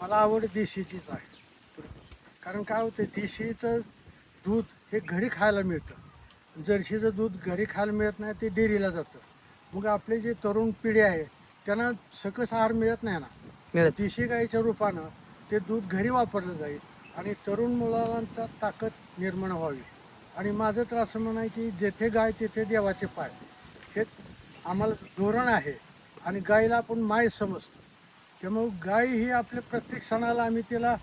मला आवड देशीचीच आहे. कारण काय होतं, देशीचं दूध हे घरी खायला मिळतं. जर्शीचं दूध घरी खायला मिळत नाही, ते डेअरीला जातं. मग आपले जे तरुण पिढी आहे त्यांना सकस आहार मिळत नाही ना. देशी गाईच्या रूपानं ते दूध घरी वापरलं जाईल आणि तरुण मुलांचा ताकद निर्माण व्हावी. आणि माझं तर असं म्हणणं आहे की जेथे गाय तेथे देवाचे पाय, हे आम्हाला धोरण आहे. आणि गायीला आपण माय समजतो. त्यामुळे गाय ही आपल्या प्रत्येक सणाला आम्ही तिला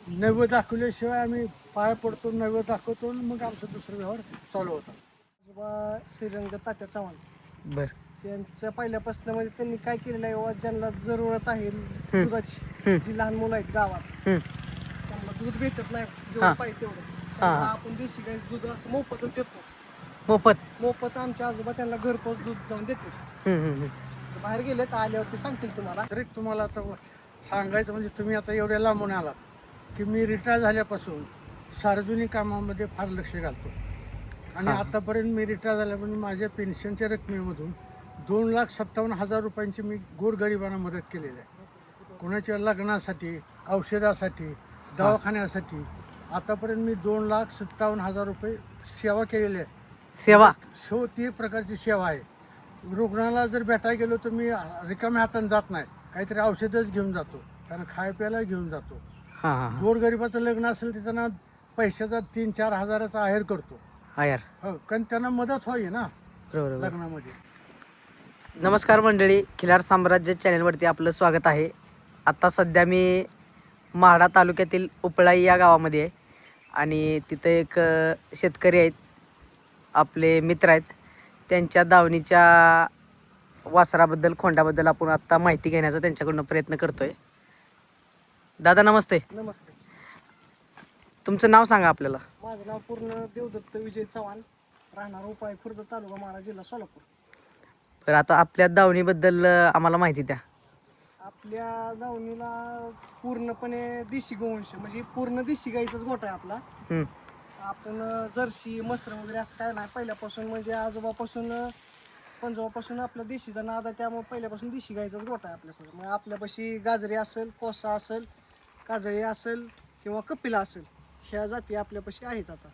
नैवेद्य दाखवल्याशिवाय आम्ही पाया पडतो, नैवेद्य दाखवतो, मग आमचं दुसरं व्यवहार चालू होता. आजोबा श्रीरंग तात्या चव्हाण बर त्यांच्या पहिल्यापासून म्हणजे त्यांनी काय केलेलं आहे, ज्यांना जरूरत आहे दुधाची, जी लहान मुलं आहेत गावात त्यांना दूध भेटत नाही जेवढं पाहिजे तेवढं, त्यांना आपण देशी गाईच दूध असं मोफतच देतो. मोफत आमचे आजोबा त्यांना घरपोच दूध जाऊन देते. बाहेर गेले तर आल्यावरती सांगतील तुम्हाला. तर एक तुम्हाला आता सांगायचं म्हणजे, तुम्ही आता एवढ्या लांबून आलात की मी रिटायर झाल्यापासून सार्वजनिक कामामध्ये फार लक्ष घालतो. आणि आतापर्यंत मी रिटायर झाल्यापासून माझ्या पेन्शनच्या रकमेमधून 2,57,000 रुपयांची मी गोरगरिबांना मदत केलेली आहे. कोणाच्या लग्नासाठी, औषधासाठी, दवाखान्यासाठी आतापर्यंत मी 2,57,000 रुपये सेवा केलेली आहे. सेवा ती एक प्रकारची सेवा आहे. रुग्णाला जर भेटायला गेलो तर मी रिकाम्या हाताने जात नाही, काहीतरी औषधच घेऊन जातो, त्यांना खाय प्यायला घेऊन जातो. गोरगरिबाचं लग्न असेल तर त्यांना पैशाचा 3-4 हजाराचा आहेर करतो. हो, कारण त्यांना मदत व्हावी ना लग्नामध्ये. नमस्कार मंडळी, खिलार साम्राज्य चॅनलवरती आपलं स्वागत आहे. आत्ता सध्या मी म्हाडा तालुक्यातील उपळाई या गावामध्ये आहे आणि तिथं एक शेतकरी आहेत, आपले मित्र आहेत. त्यांच्या दावणीच्या वासराबद्दल, खोंडाबद्दल आपण आत्ता माहिती घेण्याचा त्यांच्याकडून प्रयत्न करतोय. दादा नमस्ते. नमस्ते. तुमचं नाव सांगा आपल्याला. माझं नाव पूर्ण देवदत्त विजय चव्हाण, राहणार उपाय खुर्द, तालुका माडा, जिल्हा सोलापूर. तर आता आपल्या दावणीबद्दल आम्हाला माहिती द्या. आपल्या दावणीला पूर्णपणे देशी गोवंश, म्हणजे पूर्ण देशी गाईचाच गोठा आहे आपला. आपण जर्सी, मसर वगैरे असं काय नाही. पहिल्यापासून म्हणजे आजोबापासून, पंजोबापासून आपला देशीचा नाद आहे, त्यामुळे पहिल्यापासून देशी गाईचाच गोठा आहे आपल्याकडे. मग आपल्यापाशी गाजरी असेल, कोसा असेल, काजळी असेल किंवा कपिला असेल, ह्या जाती आपल्यापाशी आहेत आता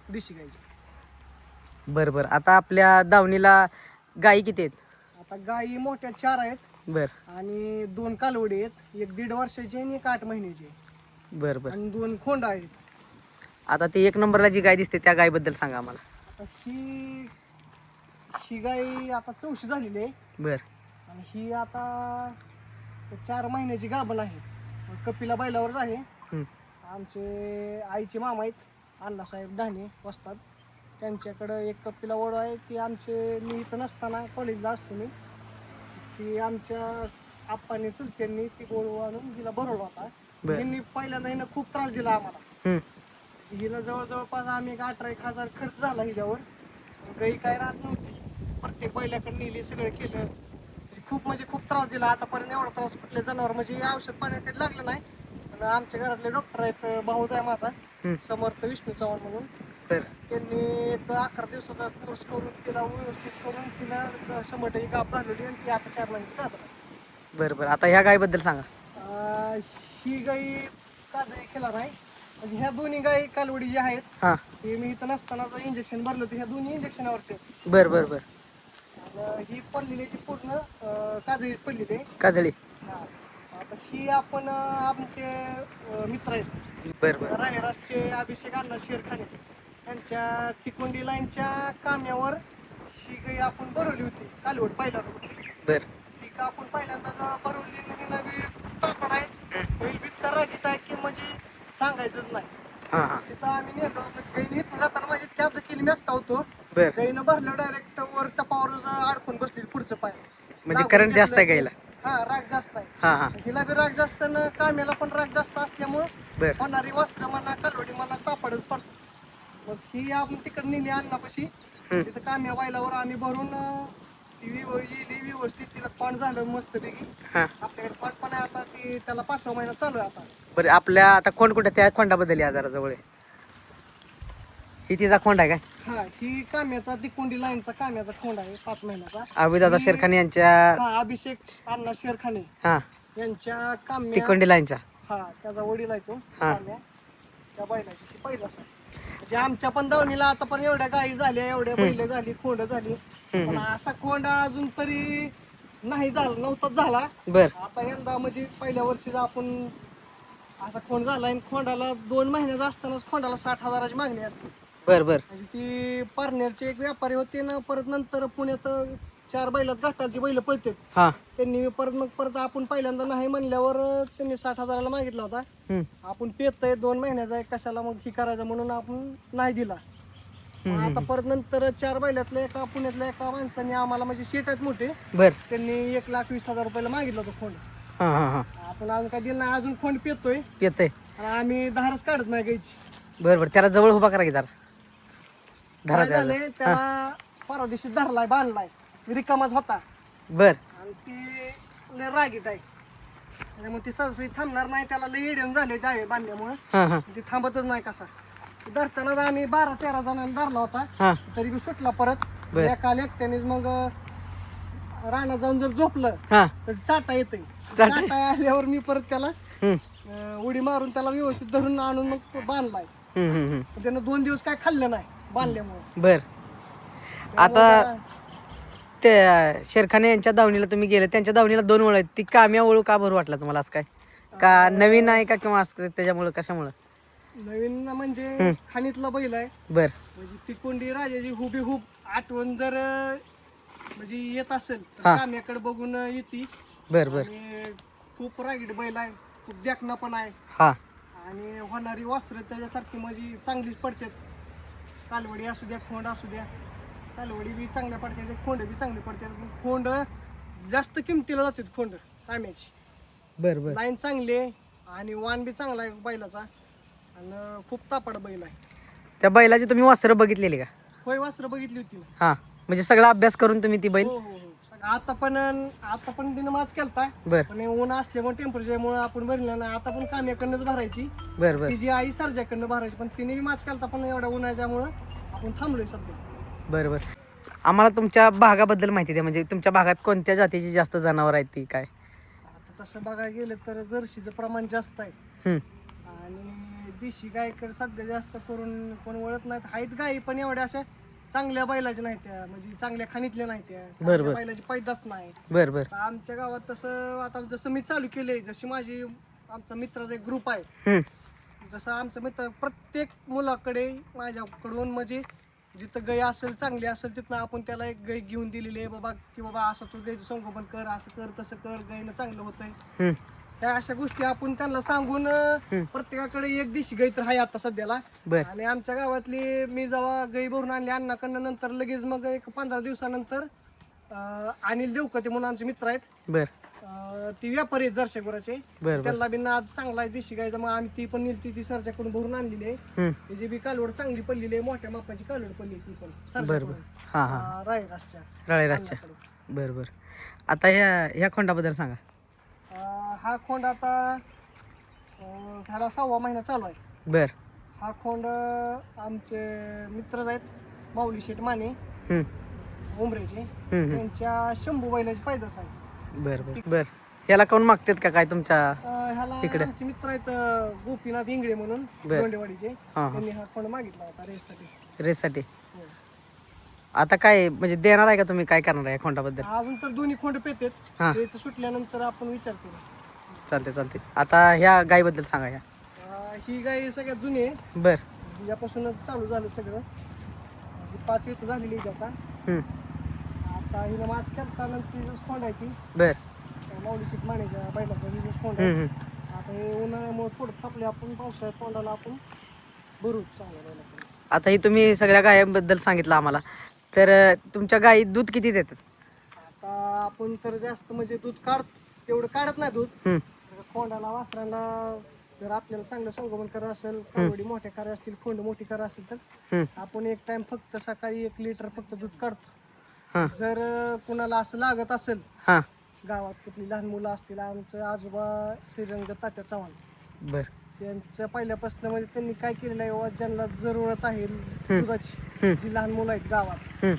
देशी गाईच्या. बरं. आता आपल्या दावणीला गायी किती आहेत? आता गायी मोठ्या 4 आहेत आणि 2 कालवडी आहेत, एक 1.5 वर्षाची आणि एक 8 महिन्याची. बरं. आणि 2 खोंड आहेत. आता ती 1 नंबरला जी गाय दिसते त्या गायबद्दल सांगा आम्हाला. आता ही गाय आता 4शी झालेली आहे. आणि ही आता 4 महिन्याची गाभण आहे. कपिला बैलावरच आहे. आमचे आईचे मामा आहेत अण्णासाहेब ढाणे वस्ताद, त्यांच्याकडं एक कपिला ओढ आहे. ती आमचे, मी इथं नसताना कॉलेजला असतो मी, ती आमच्या आप्पांनी चुलत्यांनी ती गोळ आणून हिला भरवला होता. त्यांनी पहिल्यांदा हिनं खूप त्रास दिला आम्हाला. हिला जवळपास आम्ही 18-1 हजार खर्च झाला हिच्यावर. गाई काय राहत नव्हती, प्रत्येक बैलाकडे नेली, सगळं केलं. खूप त्रास दिला. आतापर्यंत एवढा त्रास कुठल्या जनावर म्हणजे औषध पाण्याकडे लागलं नाही. आणि आमच्या घरातले डॉक्टर आहेत, भाऊच आहे माझा समर्थ विष्णू चव्हाण म्हणून, त्यांनी एक 11 दिवसाचा कोर्स करून तिला व्यवस्थित करून तिला 100% गाभ घालवली आणि ती आता 4 महिन्याची गाभ आहे. बरं. आता ह्या गायबद्दल सांगा. ही गाई काजळी केला नाही, म्हणजे ह्या दोन्ही गाई कालवडी ज्या आहेत ते मी इथं नसतानाच इंजेक्शन भरलं होतं. ह्या दोन्ही इंजेक्शनावरचे. बरं. ही पडलेली ती पूर्ण काजळीच पडलेली आहे. काजळी. आता ही आपण आमचे मित्र आहेत रायराजचे अभिषेक अण्णा शेरखाने, त्यांच्या तिकोंडी लाईनच्या काम्यावर ही गाई आपण भरवली होती कालवड पहिल्यांदा. ती का आपण पहिल्यांदा भरवली नवी ताकड आहे, बैल बित्ता रागीट आहे की म्हणजे सांगायचंच नाही. तिथं आम्ही नेलो, गाईने इथून जाताना माझी इतकी अब्द केली, मी एकटा होतो. गाईनं भरलं डायरेक्ट वर टपावर अडकून बसली पुढचं पाय. म्हणजे करंट जास्त आहे गायला. राग जास्त आहे. हिला बी राग जास्त, काम्याला पण राग जास्त असल्यामुळं होणारी वस्त्र म्हणा, कालवडी म्हणा, तापडच पडतो. मग ही आपण तिकडे नेली अण्णापाशी. तिथं काम्या वायलावर आम्ही भरून ती येली व्यवस्थित, तिला पण झालं मस्तपैकी. आपल्याकडे पण आहे आता, ती त्याला 5वा महिना चालू आहे आता. बरं. आपल्या आता खोंड कुठे, त्या खोंडाबद्दल या जरा जवळ. ही तिचा खोंड आहे काय? ही काम्याचा, तिकोंडी लाईनचा काम्याचा खोंड आहे 5 महिन्याचा. अभिदादा शेरखाने यांच्या, अभिषेक अण्णा शेरखाने यांच्या काम्या, तिकोंडी लाईनचा. हा त्याचा वडील आहे तो हा. काम्या. त्या बैलाची ती पहिलाच आहे. म्हणजे आमच्या पण दावणीला आता पण एवढ्या गायी झाल्या, एवढ्या बैल झाली, खोंड झाली, पण असा खोंड अजून तरी नाही झाला, नव्हताच झाला. बर आता यंदा म्हणजे पहिल्या वर्षीचा आपण असा खोंड झाला आणि खोंडाला 2 महिन्याचा असतानाच खोंडाला 60,000ची मागणी आली. बर बर म्हणजे ती पारनेरचे एक व्यापारी होते ना, परत नंतर पुण्यात 4 बैलात घाटाची बैल पळतात. हा त्यांनी परत आपण पहिल्यांदा नाही म्हणल्यावर त्यांनी 60,000ला मागितला होता. हम्म. आपण पेतय 2 महिन्याचा आहे, कशाला मग ही करायचं म्हणून आपण नाही दिला. मग आता परत नंतर 4 बैलातल्या एका पुण्यातल्या एका माणसाने आम्हाला म्हणजे शेट आहेत मोठे, बर त्यांनी 1,20,000 रुपयाला मागितला होता खोंड. हा हा हा आपण अजून काय दिलं नाही, अजून खोंड पेतोय येतंय. आणि आम्ही धारच काढत नाही गायची. बर बर त्याला जवळ उभा करा की जरा. धरा काय त्याला. झालंय त्याला परवा दिवशी धरलाय, बांधलाय, रिकामाच होता बर आणि ती लय रागीट आहे. त्यामुळे ती सहसा थांबणार नाही, त्याला लय येडून झाले डावे बांधल्यामुळे हा हा ती थांबतच नाही. कसा धरतानाच आम्ही 12-13 जणांनी धरला होता, हा तरी बी सुटला परत. बर. एका एकट्यानेच मग रानात जाऊन जर झोपलं हा तर चाटा येते. चाटा? चाटा आल्यावर मी परत त्याला हम्म उडी मारून त्याला व्यवस्थित धरून आणून मग तो बांधलाय. पण त्यानं 2 दिवस काय खाल्लं नाही बांधल्यामुळे. बर आता त्या शेरखाने यांच्या दावणीला तुम्ही गेले, त्यांच्या दावणीला 2 वळ आहेत, ती काम्या वळू का बरं वाटला तुम्हाला असं काय? का नवीन आहे का किंवा असं त्याच्यामुळं कशामुळं? नवीन म्हणजे खाणीतला बैल आहे, बर म्हणजे ती कोंडी राजाची हुबेहूब आठवण जर म्हणजे येत असेल तर हा. काम्याकडे बघून येते. बर बर आणि खूप रागीट बैल आहे, खूप देखणा पण आहे हा आणि होणारी वासरं त्याच्यासारखी म्हणजे चांगलीच पडतात. कालवडी असू द्या, खोंड असू द्या, कालवडी बी चांगल्या पडतात, खोंड बी चांगली पडतात. खोंड जास्त किमतीला जातात खोंड काम्याची. बर बर लाईन चांगली आहे आणि वाण बी चांगला आहे बैलाचा आणि खूप तापड बैल आहे. त्या बैलाची तुम्ही वासरं बघितलेली का? होय, वासरं बघितली होती ना. हा म्हणजे सगळा अभ्यास करून तुम्ही ती बैल. हो हो हो. आता पण तिनं माच केलता, बर पण हे ऊन असल्यामुळे टेम्परेचरमुळे आपण भरलं ना. आता पण काम्याकडनंच भरायची, बर बर तिची आई सरजाकडनं भरायची, पण तिने बी माच केलता, पण एवढ्या उन्हाच्यामुळं आपण थांबलोय सध्या. बर बर आम्हाला तुमच्या भागाबद्दल माहिती द्या, म्हणजे तुमच्या भागात कोणत्या जातीची जास्त जनावर आहेत ती काय? आता तसं बघायला गेलं तर जर्सीचं प्रमाण जास्त आहे हम्म. आणि देशी गायकडे सध्या जास्त करून कोण वळत नाहीत. आहेत गायी पण एवढ्या अशा चांगल्या बैलाच्या नाही त्या, म्हणजे चांगल्या खाणीतल्या नाही त्या, चांगल्या बैलाची पैदास नाही. बर बर आता आमच्या गावात तसं आता जसं मी चालू केलंय, जशी माझी आमचा मित्राचा एक ग्रुप आहे, हम्म. जसं आमचं मित्र प्रत्येक मुलाकडे माझ्याकडून म्हणजे जिथं गाय असेल चांगली असेल तिथनं आपण त्याला एक गाय घेऊन दिलेली आहे बाबा, की बाबा असं तू गायचं संगोपन कर, असं कर तसं कर, गायनं चांगलं होतंय. हम्म. त्या अशा गोष्टी आपण त्यांना सांगून प्रत्येकाकडे एक देशी गाय तर आहे आता सध्याला. बर आणि आमच्या गावातली मी जेव्हा गाई भरून आणली अण्णाकडनं, नंतर लगेच मग एक 15 दिवसानंतर अनिल देवकते म्हणून आमचे मित्र आहेत, बर ती व्यापारी आहेत जर्शेगुराचे, बर बर त्यांना बी नाद चांगला आहे देशी गायचा. मग आम्ही ती पण नेली, ती सरच्याकडून भरून आणलेली आहे. हम्म. त्याची बी कालवड चांगली पडलेली आहे, मोठ्या मापाची कालवड पडली ती पण बर सरच्याकडून, बर हा हा रायराजच्या राळेराजच्या. अण्णाकडून. बर बर आता ह्या खोंडाबद्दल सांगा. हा खोंड आता झाला 6वा महिना चालू आहे. बर हा खोंड आमचे मित्रच आहेत, माऊली शेठ माने हम्म. उमरेचे, हम्म. त्यांच्या शंभू बैलाची पैदास आहे. बर बर बर ह्याला कोण मागतात का काय तुमच्या? ह्याला इकडे. आमचे मित्र आहेत गोपीनाथ इंगळे म्हणून बर. दोंडेवाडीचे, हा हा त्यांनी हा खोंड मागितला होता रेससाठी. रेससाठी. आता काय म्हणजे देणार आहे का तुम्ही, काय करणार आहे खोंडाबद्दल? अजून तर दोन्ही खोंड पेतेत, हा रेस सुटल्यानंतर आपण विचार करू. चालते चालते. आता ह्या गायीबद्दल सांगा ह्या. ही गाय सगळ्यात जुनी आहे, बर हिच्यापासूनच चालू झालं सगळं. 5 वेळ झालेली आहे आता. हम्म. आता हिनं माच केलता नंतर खोंड आहे ती बर माऊली शेठ मानेच्या बैलाचा हिजच खोंड हम्म. आहे. हम्म. आता हे उन्हाळ्यामुळे थोडं थापले, आपण पावसाळ्यात तोंडाला आपण भरू चांगल्या बैलाकडे. आता ही तुम्ही सगळ्या गायांबद्दल सांगितलं आम्हाला, तर तुमच्या गायी दूध किती देतात? आता आपण तर जास्त म्हणजे दूध तेवढं काढत नाही दूध. हम्म. तर खोंडाला वासराला जर आपल्याला चांगलं संगोपन करायचं असेल, कावडी मोठ्या करा असतील, खोंड मोठी करा असेल तर हम्म. आपण एक टाइम फक्त सकाळी 1 लिटर फक्त दूध काढतो. हा जर कुणाला असं लागत असेल, हा गावात कुठली लहान मुलं असतील, आमचं आजोबा श्रीरंग तात्या चव्हाण बर त्यांच्या पहिल्यापासून म्हणजे त्यांनी काय केलेलं आहे बाबा, ज्यांना जरूरत आहे हम्म. दुधाची, जी लहान मुलं आहेत गावात, हम्म.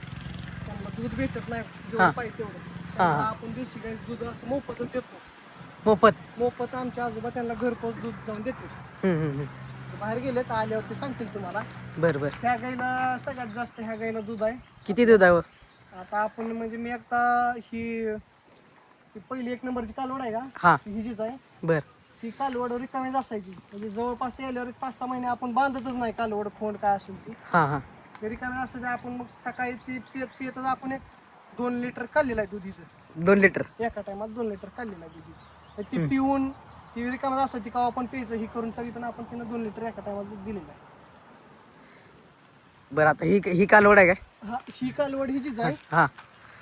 त्यांना दूध भेटत नाही हा. जेवढं पाहिजे तेवढं, हा. त्यांना आपण देशी गाईचं दूध असं मोफतच देतो. मोफत आमचे आजोबा त्यांना घरपोच दूध जाऊन देते. बाहेर गेले तर आल्यावर ते सांगतील तुम्हाला. बर बर. ह्या गाईला सगळ्यात जास्त ह्या गाईला दूध आहे. किती दूध आहे हो? आता आपण म्हणजे मी आता ही पहिली 1 नंबरची कालवड आहे का, हा. ती हिचीच आहे. बर. ती कालवड रिकामीच असायची, म्हणजे जवळपास यायल्यावर 5-6 महिने आपण बांधतच नाही कालवड खोंड काय असेल ती. हा हा. ते रिकामी असायची. आपण मग सकाळी ती पियतच आपण एक 2 लिटर काढलेलं आहे दुधीचं. 2 लिटर. एका टायमात 2 लिटर काढलेलं आहे दुधीचं. ती पिऊन ती रिकामीच असायची का आपण प्यायचं ही करून, तरी पण आपण तिनं 2 लिटर एका टायमात दूध दिलेलं आहे. बरं, आता ही कालवड आहे काय? हा, ही कालवड हिचीच आहे. हा.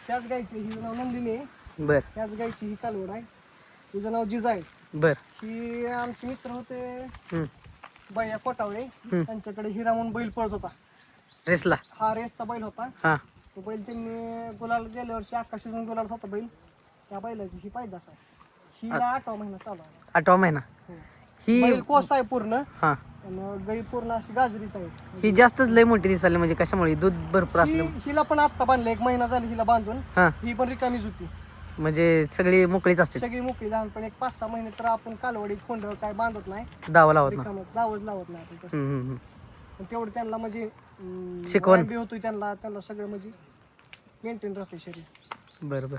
ह्याच गायची, हिचं नाव नंदिनी आहे. बर ह्याच गायची ही कालवड आहे. हिचं नाव जिजा आहे. बर. ही आमचे मित्र होते हम्म. बया कोटावळे, त्यांच्याकडे हिरा म्हणून बैल पळत होता. रेसला. हा रेसचा बैल होता. हा. तो बैल त्यांनी गुलाल गेल्या वर्षी 11 सीझन गुलाल होता बैल. त्या बैलाची ही पैदास आहे. हिला 8वा महिना चालू आहे. 8वा महिना. हो. ही बैल कोस आहे पूर्ण, हा. आणि गाई पूर्ण अशी गाजरीत आहे. ही जास्तच लय मोठी दिसायला, म्हणजे कशामुळे? दूध भरपूर असलं. हिला पण आत्ता बांधलं, 1 महिना झाला हिला बांधून. हा. ही पण रिकामीच होती, म्हणजे सगळी मोकळीच असते, सगळी मोकळी. लहानपणी 5-6 महिने तर आपण कालवडी खोंड काय बांधत नाही, दावा लावत ना. रिकामं दावच लावत नाही आपण तसं. पण तेवढं त्यांना म्हणजे शिकवण बी होतो त्यांना सगळं म्हणजे मेंटेन राहते शरीर. बरोबर.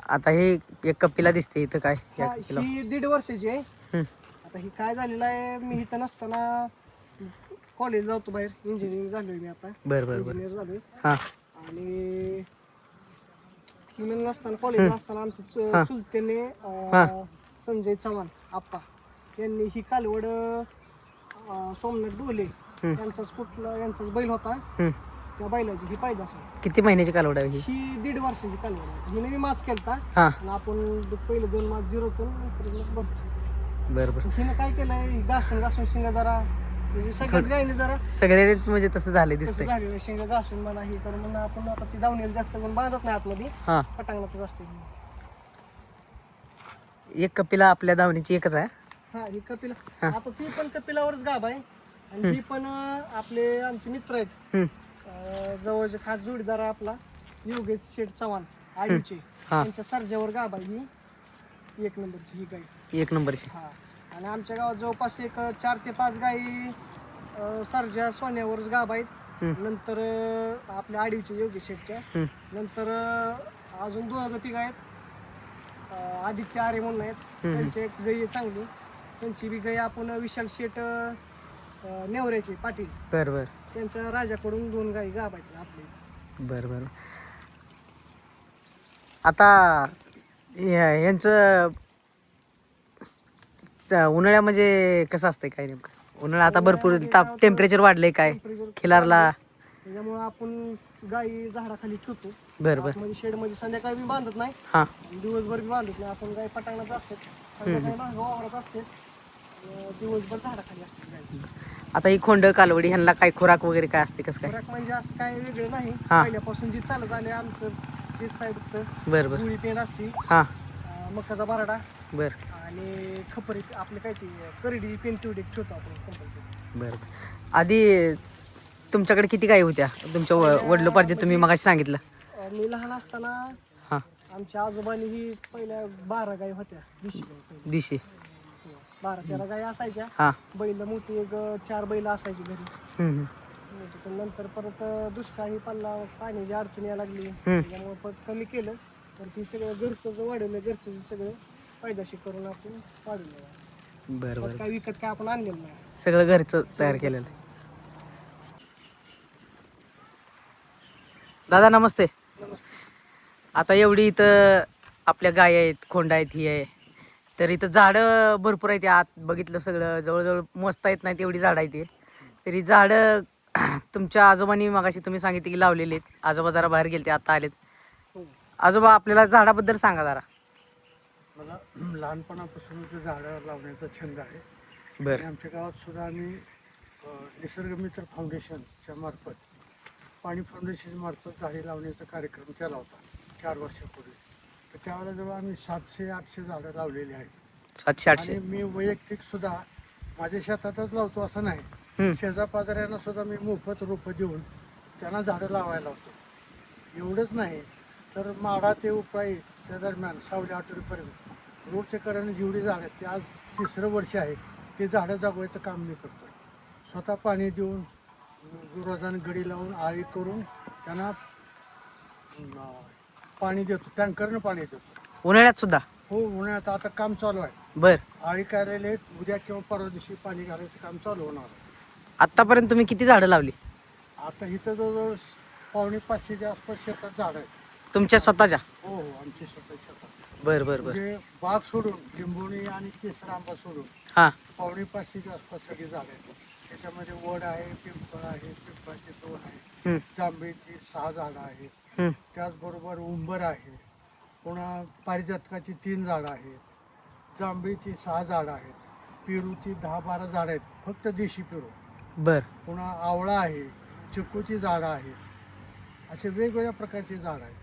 आता हे एक कपिला दिसते इथं काय? हा, ही 1.5 वर्षाची आहे. आता ही काय झालेलं आहे, मी इथं नसताना कॉलेज जातो बाहेर, इंजिनिअरिंग झालोय मी आता. बर बर बर. इंजिनियर झालोय. हा. आणि मी नसताना कॉलेज असताना आमचे चुलतेने संजय चव्हाण आप्पा यांनी ही कालवड सोमनाथ डोले यांचाच यांचाच बैल होता, त्या बैलाची ही पैदास आहे. किती महिन्याची कालवड आहे ही? 1.5 वर्षाची कालवड आहे. हिने मी माच केलता, हा. आणि आपण पहिले 2 माच जिरवतो भरतो. बरोबर. हिनं काय केलंय, ही घासून शिंगा जरा म्हणजे सगळ्याच गायने जरा सगळ्याच म्हणजे तसं झाले तसं दिसतंय. झालेलं शिंगा घासून म्हणा ही करून म्हणून आपण आता ती दावणीला जास्त करून बांधत नाही आतमध्ये, हा. पटांगणातच असते. एक कपिला आपल्या दावणीची एकच आहे. हा, ही कपिला. आता ती पण कपिलावरच गाभ आहे, आणि ही पण आपले आमचे मित्र आहेत. जवळचे खास जोडीदार आहे आपला योगेश शेठ चव्हाण आयुचे, त्यांच्या सर्जावर गाभ आहे ही 1 नंबरची ही गाय. 1 नंबरची. हा. आणि आमच्या गावात जवळपास एक 4 ते 5 गायी सर्जा सोन्यावरच गाभ आहेत. नंतर आपल्या आडीचे योगेश शेठच्या नंतर अजून 2 आहेत, आदित्य आरे म्हणून आहेत, त्यांची एक गाय आहे चांगली. त्यांची बी गाय आपण विशाल शेठ नेवऱ्याचे पाटील बरोबर. त्यांच्या राजाकडून 2 गायी गाभ आहेत आपल्या इथे. बरं. आता यांचं उन्हाळ्या म्हणजे कसं असतंय काय नेमकं? उन्हाळा आता भरपूर टेम्परेचर वाढलंय काय खिलारला? त्याच्यामुळे आपण गायी झाडाखाली ठेवतो. बरं बरं. म्हणजे शेड मध्ये संध्याकाळी बी बांधत नाही, हा. दिवसभर बी बांधत नाही. आपण गाय पटांगणात असतात, संध्याकाळी मागं वावरात असते, दिवसभर झाडाखाली असते गाय. आता ही खोंड कालवडी ह्यांना काय खुराक वगैरे काय असते कसं काय? खुराक म्हणजे असं काय वेगळं नाही, हा. पहिल्यापासून जी चालत आले आमचं तेच साहेब फक्त बरं बरं. गुळी पेंड असते, हा. मकाचा बारडा, बरं आणि खपरी आपलं काय ते करडी पेंट तेवढी ठेवतो आपण कंपल्सरी. बरं. आधी तुमच्याकडे किती गायी होत्या तुमच्या वडिलोपार्जित तुम्ही मगाशी सांगितलं? मी लहान असताना हा. आमच्या आजोबांनी ही पहिल्या 12 गायी होत्या, देशी गायी पहिल्या. दिशी. 12-13 गायी असायच्या. हा. बैल मोठी एक 4 बैल असायची घरी. पण नंतर परत दुष्काळी पडला, पाण्याची अडचण यायला लागली, त्याच्यामुळे परत कमी केलं. तर ती सगळं घरचं जे वाढवलं, घरचं सगळं पैदाशी करून आपण वाढवलं. बरं बरं. काय विकत काय आपण आणलेलं नाही, सगळं घरचं तयार केलेलं. दादा नमस्ते. नमस्ते. आता एवढी इथं आपल्या गाय आहेत, खोंड आहेत, ही आहे, तर इथं झाडं भरपूर आहेत. आत बघितलं सगळं जवळजवळ मोजता येत नाही तेवढी झाडं आहेत. तरी झाडं तुमच्या आजोबांनी मगाशी तुम्ही सांगितले की लावलेली आहेत. आजोबा जरा बाहेर गेले, आता आलेत. आजोबा आपल्याला झाडाबद्दल सांगा जरा. मला लहानपणापासून झाडं लावण्याचा छंद आहे. बरं. आमच्या गावात सुद्धा आम्ही निसर्गमित्र फाउंडेशनच्या मार्फत, पाणी फाउंडेशन मार्फत झाडे लावण्याचा कार्यक्रम केला होता 4 वर्षापूर्वी. तर त्यावेळेला जेव्हा आम्ही 700-800 झाडं लावलेली आहेत. 700-800. आणि मी वैयक्तिक सुद्धा माझ्या शेतातच लावतो असं नाही, शेजापाजाऱ्यांना सुद्धा मी मोफत रोपं देऊन त्यांना झाडं लावायला लावतो. एवढंच नाही तर माढा ते उपळाईच्या दरम्यान सावली हॉटेलपर्यंत रोडच्या कडेने जेवढी झाडं आहेत ते आज 3रं वर्ष आहे ते झाडं जगवायचं काम मी करतो. स्वतः पाणी देऊन रोजानं गडी लावून आळी करून त्यांना पाणी देतो, टँकरनं पाणी देतो. उन्हाळ्यात सुद्धा? हो, उन्हाळ्यात आता काम चालू आहे. बर. आळी करायला उद्या किंवा परवा दिवशी पाणी घालायचं काम चालू होणार आहे. आतापर्यंत तुम्ही किती झाडं लावली आता इथं जवळजवळ 450-500च्या आसपास शेतात झाड आहेत. तुमच्या स्वतःच्या? हो हो, आमच्या स्वतः शेतात. बर बर बर. म्हणजे बाग सोडून लिंबोणी आणि केसर आंबा सोडून हा 450-500च्या आसपास सगळी झाडं आहेत. त्याच्यामध्ये वड आहे, पिंपळ आहे, पिंपळाचे 2 आहेत, हम्म, जांभळीची 6 झाडं आहेत, हम्म. त्याचबरोबर उंबर आहे, पुन्हा पारिजातकाची 3 झाडं आहेत, जांभळीची 6 झाडं आहेत, पेरूची 10-12 झाडं आहेत, फक्त देशी पेरू. बर. पुन्हा आवळा आहे, चिकूची झाडं आहेत, असे वेगवेगळ्या प्रकारची झाडं आहेत.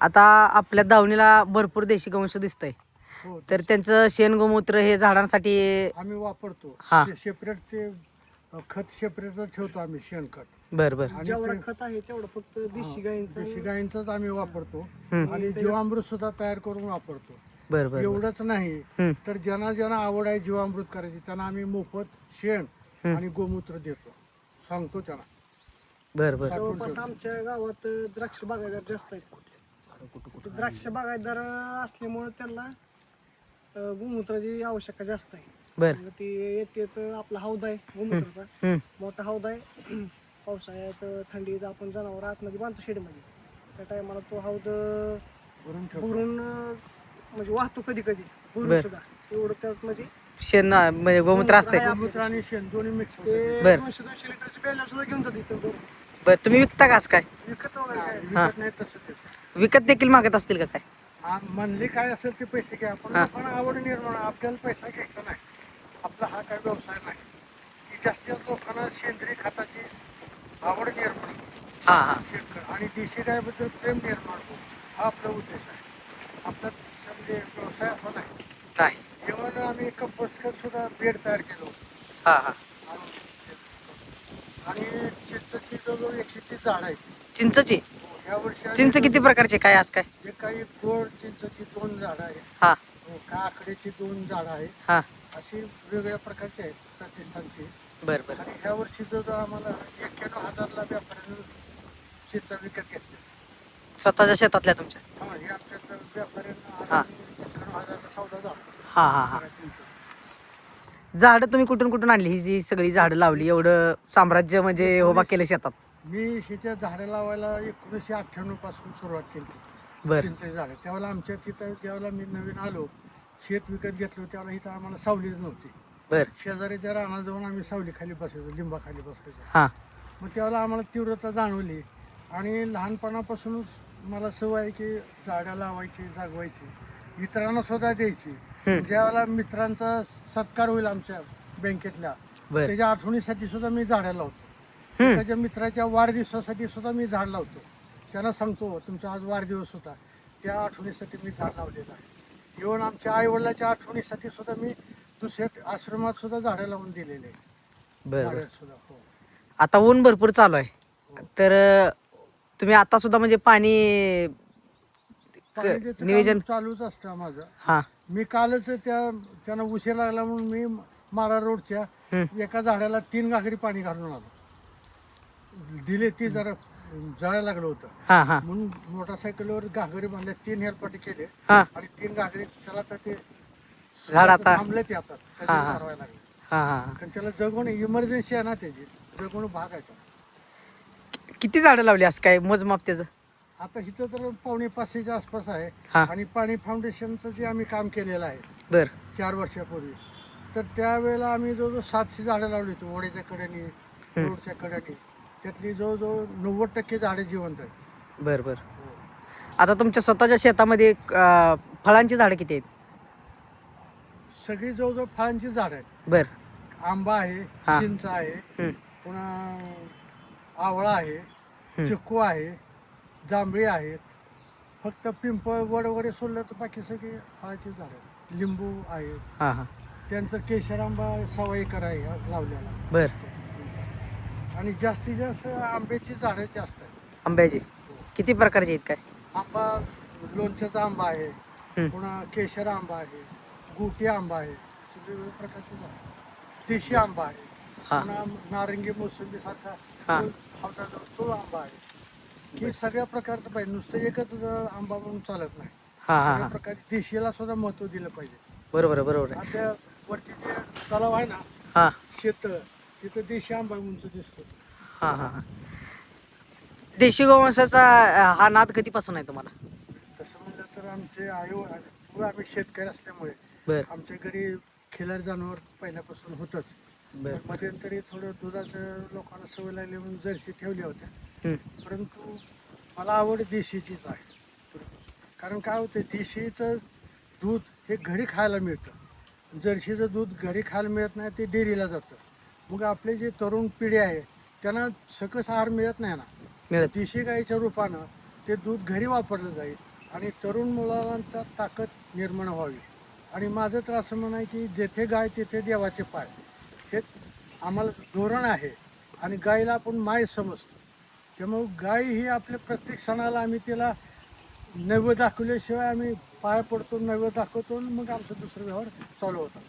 आता आपल्या दावणीला भरपूर देशी गोवंश दिसतंय, हो, तर त्यांचं शेण गोमूत्र हे झाडांसाठी आम्ही वापरतो. हा. सेपरेट ते खत सेपरेट ठेवतो आम्ही, शेणखत. बर बर. आणि जेवढं ते- खत आहे तेवढं फक्त देशी गाईंचं देशी गायींचंच आम्ही वापरतो हम्म. आणि जीवामृत सुद्धा तयार करून वापरतो. बर बर बर. एवढंच नाही हम्म, तर ज्यांना ज्यांना आवड आहे जीवामृत करायची त्यांना आम्ही मोफत शेण आणि गोमूत्र देतो, सांगतो त्यांना. बर बर. जवळपास आमच्या गावात द्राक्ष बागायतदार जास्त आहेत. ते द्राक्ष बागायतदार असल्यामुळे त्यांना गोमूत्राची आवश्यकता जास्त आहे. बर. मग ते येते तर आपला हौद आहे गोमूत्राचा, हम्म, मोठा हौद आहे. पावसाळ्यात थंडीत आपण जनावर आतमध्ये बांधतो शेडमध्ये, त्या टायमाला तो हौद भरून ठेवतो. भरून म्हणजे वाहतो कधी कधी भरून बर. सुद्धा एवढं त्यात म्हणजे शेण म्हणजे गोमूत्र असतंय. आहे. गोमूत्र आणि शेण दोन्ही मिक्स होते. ते बर. 200-200 लिटरची बॅलर सुद्धा घेऊन जाते इथं भरून. बर. तुम्ही विकता का असं काय? विकत वगैरे काय विकत नाही तसं देतो. विकत देखील मागत असतील का काय? म्हणले काय असेल ते पैसे घ्या, पण हा. लोकांना आवड निर्माण, आपल्याला पैसा घ्यायचा नाही. आपला हा काय व्यवसाय नाही की जास्तीत लोकांना सेंद्रिय खताची आवड निर्माण हो, हा हा. शेतकरी आणि देशी गायबद्दल प्रेम निर्माण हो, हा आपला उद्देश आहे. आपला म्हणजे व्यवसाय असा नाही. नाही. इव्हन आम्ही कंपोस्ट खत सुद्धा बेड तयार केलो हा हा. आणि चिंचची जवळजवळ 130 झाड आहेत. चिंचची? ह्या वर्षी आम्ही चिंच किती प्रकारचे काय आज काय? जे काही गोड चिंचची 2 झाडं आहेत, हा काय आकड्याची 2 झाडं आहेत, हा. अशी वेगवेगळ्या प्रकारची आहेत प्रतिष्ठानची. बर बर. आणि ह्या वर्षी जो आम्हाला 91,000ला व्यापाऱ्यानं चिंचा विकत घेतली. स्वतःच्या शेतातल्या तुमच्या? हा, हे आमच्या व्यापाऱ्यांना हा. 91,000ला सौदा झाला. हा हा हा. सगळ्या चिंचेचा. झाडं तुम्ही कुठून कुठून आणली ही जी सगळी झाडं लावली, एवढं साम्राज्य म्हणजे उभा केलं शेतात? मी हिच्या झाडं लावायला 1998 पासून सुरुवात केली होती. बर चिंचेची झाडं त्यावेळेला आमच्या तिथं ज्यावेळेला मी नवीन आलो, शेत विकत घेतलं त्यावेळेला इथं आम्हाला सावलीच नव्हती. बर. शेजारीच्या रानात जाऊन आम्ही सावलीखाली बसायचो, लिंबाखाली बसायचो. हा मग त्यावेळेला आम्हाला तीव्रता जाणवली आणि लहानपणापासूनच मला सवय आहे की झाडं लावायची, जागवायची, इतरांना सुद्धा द्यायची. ज्यावेळेला मित्रांचा सत्कार होईल आमच्या बँकेतल्या, बर. त्याच्या आठवणीसाठी सुद्धा मी झाडं लावतो. त्याच्या मित्राच्या वाढदिवसासाठी सुद्धा मी झाड लावतो. त्यांना सांगतो तुमचा आज वाढदिवस होता, त्या आठवणीसाठी मी झाड लावलेलं आहे. इव्हन आमच्या आईवडिलाच्या आठवणीसाठी सुद्धा मी दुसऱ्या आश्रमात सुद्धा झाडं लावून दिलेले आहे. बर बर. झाडं सुद्धा. हो. आता ऊन भरपूर चालू आहे, तर तुम्ही आता सुद्धा म्हणजे पाणी पाणी द्यायचं नियोजन? काम चालूच असतं माझं. हा मी कालच त्यांना उशीर लागला म्हणून मी मारा रोडच्या एका झाडाला 3 घागरी पाणी घालून आलो. दिले, ती जरा जळायला लागलं होतं हा हा म्हणून मोटरसायकलवर घागरी बांधल्या, 3 हेलपाटे केले हा आणि 3 घागरी त्याला तर ते झाड आता थांबले ते आता त्याचे हा, हा. मारवायला लागले. हा हा. कारण त्याला जगवणं इमर्जन्सी आहे ना, त्याची जगवणं भाग आहे तो. किती झाडं लावली असं काय मोजमाप त्याचं? आता इथं तर 450-500च्या आसपास आहे. हा. आणि पाणी फाउंडेशनचं जे आम्ही काम केलेलं आहे बर 4 वर्षापूर्वी, तर त्यावेळेला आम्ही जवळजवळ 700 झाडं लावली होती ओढ्याच्या कडेने, रोडच्या कडेने. त्यातली जवळजवळ 90% झाडं जिवंत आहेत. बर बर. आता तुमच्या स्वतःच्या शेतामध्ये फळांची झाडं किती आहेत? सगळी जवळजवळ फळांची झाडं आहेत. बर. आंबा आहे, हा. चिंच आहे, हम्म. पुन्हा आवळा आहे, चिक्कू आहे, जांभळी आहेत. फक्त पिंपळ वड वगैरे सोडलं तर बाकी सगळी फळाची झाडं आहेत. लिंबू आहेत, हा हा. त्यांचं केशर आंबा 1.25 एकर आहे लावलेला. बर. आणि जास्तीत जास्त आंब्याची झाडं जास्त आहेत. आंब्याची किती प्रकारचे आहेत काय? आंबा लोणच्याचा आंबा आहे, पुन्हा केशर आंबा आहे, गुटी आंबा आहे, असे वेगवेगळ्या प्रकारचे झाड. देशी आंबा आहे, हा. पुन्हा नारंगी मोसंबी सारखा हा. तो आंबा आहे. की सगळ्या प्रकारचं पाहिजे, नुसतं एकच आंबा म्हणून चालत नाही. हा हा सगळ्या हा प्रकारचे देशीला सुद्धा महत्व दिलं पाहिजे. बरोबर आहे बरोबर आहे. आणि त्या वरचे जे तलाव आहे ना, हा शेत, तिथं देशी आंबा उंच दिसतो. हा हा हा. देशी गोवंशाचा हा नाद कधीपासून आहे तुम्हाला? तसं म्हणलं तर आमचे आम्ही शेतकरी असल्यामुळे बर आमच्या घरी खिलार जनावर पहिल्यापासून होतच. बर मध्यंतरी थोडं दुधाचं लोकांना सवय लागली म्हणून जर्सी ठेवल्या होत्या. परंतु मला आवड देशीचीच आहे पूर्वीपासून. कारण काय होतं, देशीचं दूध हे घरी खायला मिळतं. जर्सीचं दूध घरी खायला मिळत नाही, ते डेअरीला जातं. मग आपले जे तरुण पिढी आहे त्यांना सकस आहार मिळत नाही ना. मिळत. देशी गाईच्या रूपानं ते दूध घरी वापरलं जाईल आणि तरुण मुलांचा ताकद निर्माण व्हावी. आणि माझं तर असं म्हणणं आहे की जेथे गाय तेथे देवाचे पाय, हे आम्हाला धोरण आहे. आणि गायीला आपण माय समजतो, त्यामुळं गाय ही आपल्या प्रत्येक सणाला आम्ही तिला नैवेद्य दाखवल्याशिवाय आम्ही पाया पडतो, नैवेद्य दाखवतो, मग आमचं दुसरं व्यवहार चालू होता.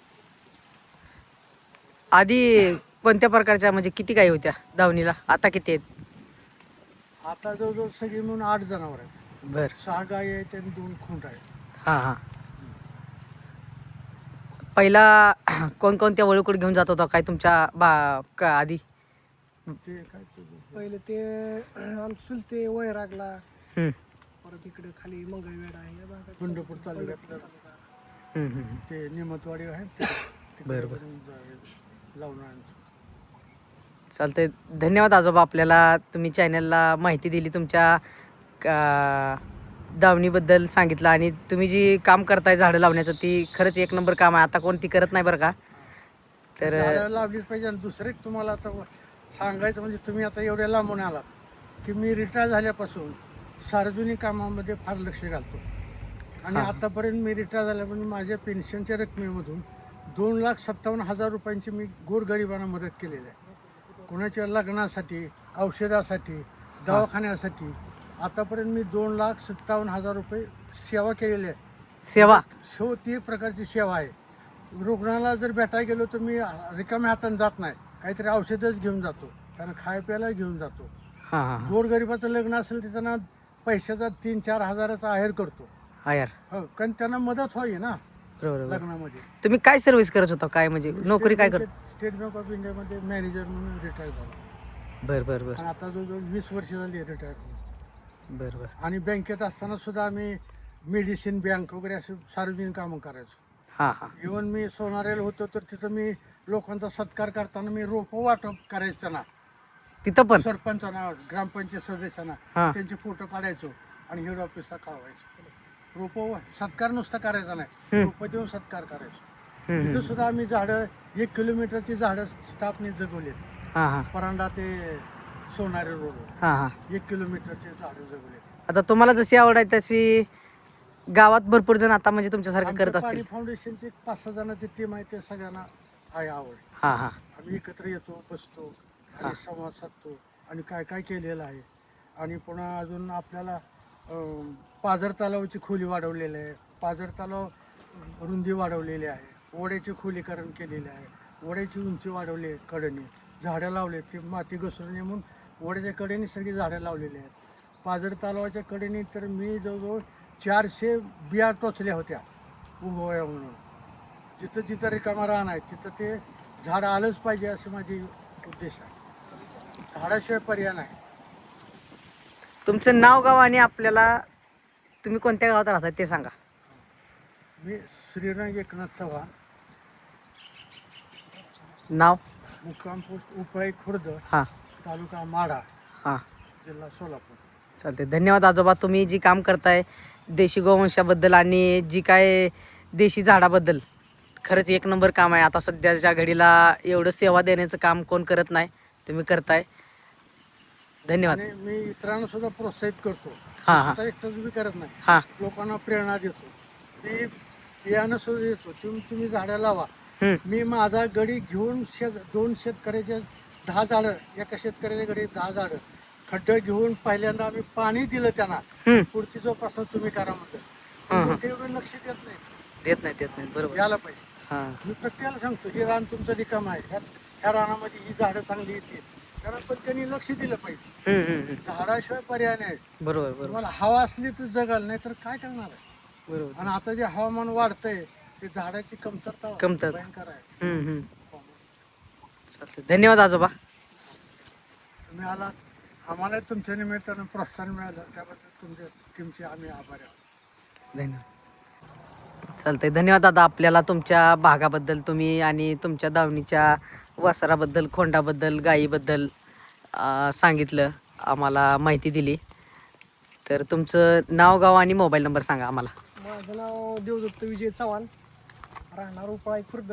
आधी कोणत्या प्रकारच्या म्हणजे किती गायी होत्या दावणीला, आता किती आहेत? आता जवळजवळ सगळी म्हणून 8 जनावर आहेत. बर 6 गायी आहेत आणि 2 खुंट आहेत. हा हा. पहिला कोणकोणत्या वळूकडे घेऊन जात होता काय तुमच्या आधी? ते काय पहिले ते आमचे चुलते वैरागला, हम्म, परत इकडे खाली मंगळवेढा आहे या भागात. पंढरपूर तालुक्यातलं ते निमतवाडी आहे, बरं, बरं. लावून आहे. चालतंय. धन्यवाद आजोबा, आपल्याला तुम्ही चॅनलला माहिती दिली, तुमच्या दावणीबद्दल सांगितलं. आणि तुम्ही जी काम करताय झाडं लावण्याचं, ती खरंच एक नंबर काम आहे. आता कोणती करत नाही बरं का. तर झाडं लावलीच पाहिजे. आणि दुसरं एक तुम्हाला आता सांगायचं म्हणजे, तुम्ही आता एवढ्या लांबून आलात की मी रिटायर झाल्यापासून सार्वजनिक कामामध्ये फार लक्ष घालतो. आणि आतापर्यंत मी रिटायर झाल्यापासून माझ्या पेन्शनच्या रकमेमधून 2,57,000 रुपयांची मी गोरगरिबांना मदत केलेली आहे. कोणाच्या लग्नासाठी, औषधासाठी, दवाखान्यासाठी आतापर्यंत मी 2,57,000 रुपये सेवा केलेली आहे. सेवा ती एक प्रकारची सेवा आहे. रुग्णाला जर भेटायला गेलो तर मी रिकाम्या हाताने जात नाही, काहीतरी औषधच घेऊन जातो, त्यांना खाय प्यायला घेऊन जातो. हां हां गोरगरिबाचं लग्न असेल तर त्यांना पैशाचा 3-4 हजाराचा आहेर करतो. हा यार, हो, कारण त्यांना मदत व्हावी ना बरोबर बरोबर. लग्नामध्ये. तुम्ही काय सर्व्हिस करत होता, काय म्हणजे नोकरी काय करत? स्टेट बँक ऑफ इंडियामध्ये मॅनेजर म्हणून रिटायर झालो. बर बर बर आणि आता जवळजवळ 20 वर्ष झाली रिटायर होऊन. बर बर. आणि बँकेत असताना सुद्धा आम्ही मेडिसिन बँक वगैरे असे सार्वजनिक कामं करायचो. हां हां इव्हन मी सोनारेला होतो तर तिथं मी लोकांचा सत्कार करताना मी रोपं वाटप करायचं ना, तिथं पण सरपंचांना, ग्रामपंचायत सदस्यांना हां. त्यांचे फोटो काढायचो आणि हेड ऑफिसला कळवायचो. रोपं सत्कार नुसता करायचा नाही, रोपं देऊन सत्कार करायचो. तिथं सुद्धा आम्ही झाडं 1 किलोमीटरची झाडं स्टाफने जगवलेत. हां हां परांडा ते सोनारे रोडवर हां हां. 1 किलोमीटरचे झाडं जगवलेत. आता तुम्हाला जशी आवड आहे तशी गावात भरपूर जण आता म्हणजे तुमच्यासारखं करत आमच्या पाणी असतील. फाउंडेशनची 5-6 जणांची टीम आहे, ते सगळ्यांना आहे आवड. हां हां आम्ही एकत्र येतो, बसतो आणि संवाद साधतो आणि काय काय केलेलं आहे. आणि पुन्हा अजून आपल्याला पाझर तलावाची खोली वाढवलेली आहे, पाझर तलाव रुंदी वाढवलेली आहे, ओढ्याचे खोलीकरण केलेले आहे, ओढ्याची उंची वाढवली आहे, कडेने झाडं लावले, ते माती घसरून नये म्हणून ओढ्याच्या कडेने सगळी झाडं लावलेली आहेत. पाझर तलावाच्या कडेने तर मी जवळजवळ 400 बिया टोचल्या होत्या उभोया म्हणून. जिथं जिथं रिकामा रान आहे तिथं ते झाड आलंच पाहिजे असं माझी उद्देश आहे. झाडाशिवाय पर्याय नाही. तुमचं नाव गाव आणि आपल्याला तुम्ही कोणत्या गावात राहता ते सांगा. मी श्रीरंग एकनाथ चव्हाण, नाव. मुक्काम पोस्ट उपळाई खुर्द, हां तालुका माढा, हां. जिल्हा सोलापूर. चालते. धन्यवाद आजोबा, तुम्ही जी काम करताय देशी गोवंशाबद्दल आणि जी काय देशी झाडाबद्दल, खरंच एक नंबर काम आहे. आता सध्याच्या घडीला एवढं सेवा देण्याचं काम कोण करत नाही, तुम्ही करताय. धन्यवाद. आणि मी इतरांना सुद्धा प्रोत्साहित करतो. हां हां स्वतः एकटंच मी करत नाही, हां लोकांना प्रेरणा देतो. मी बियाणं सुद्धा देतो, तुम्ही झाडं लावा. हम्म. मी माझा गडी घेऊन 2 शेतकऱ्याचे 10 झाडं, एका शेतकऱ्याच्या गडी 10 झाडं खड्डं घेऊन पहिल्यांदा आम्ही पाणी दिलं त्यांना. हम्म. पुढची जोपासना तुम्ही करा म्हणतो. ते एवढं लक्ष देत नाही. देत नाही बरोबर. यायला पाहिजे. हां मी प्रत्येकाला सांगतो हे रान तुमचं रिकाम आहे, ह्या रानामध्ये ही झाडं चांगली येतील, कारण पण त्यांनी लक्ष दिलं पाहिजे. झाडाशिवाय पर्याय नाही. बरोबर तुम्हाला हवा असली तर जगाल, नाही तर काय करणार आहे. बरोबर. आणि आता जे हवामान वाढतंय ते झाडाची कमतरता भयंकर आहे. चालतंय. धन्यवाद आजोबा. तुम्ही आलात, आम्हाला तुमच्या निमित्तानं प्रोत्साहन मिळालं, त्याबद्दल तुमचे आम्ही आभारी आहोत. धन्यवाद. चालतंय. धन्यवाद दादा. आपल्याला तुमच्या भागाबद्दल तुम्ही आणि तुमच्या दावणीच्या वासराबद्दल, खोंडाबद्दल, गायीबद्दल सांगितलं, आम्हाला माहिती दिली. तर तुमचं नाव, गाव आणि मोबाईल नंबर सांगा आम्हाला. माझं नाव देवदत्त विजय चव्हाण, राहणार उपळाई खुर्द,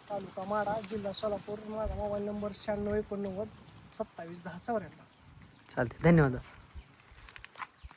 तालुका माढा, जिल्हा सोलापूर. माझा मोबाईल नंबर 96 89 27 10 94. चालते. धन्यवाद.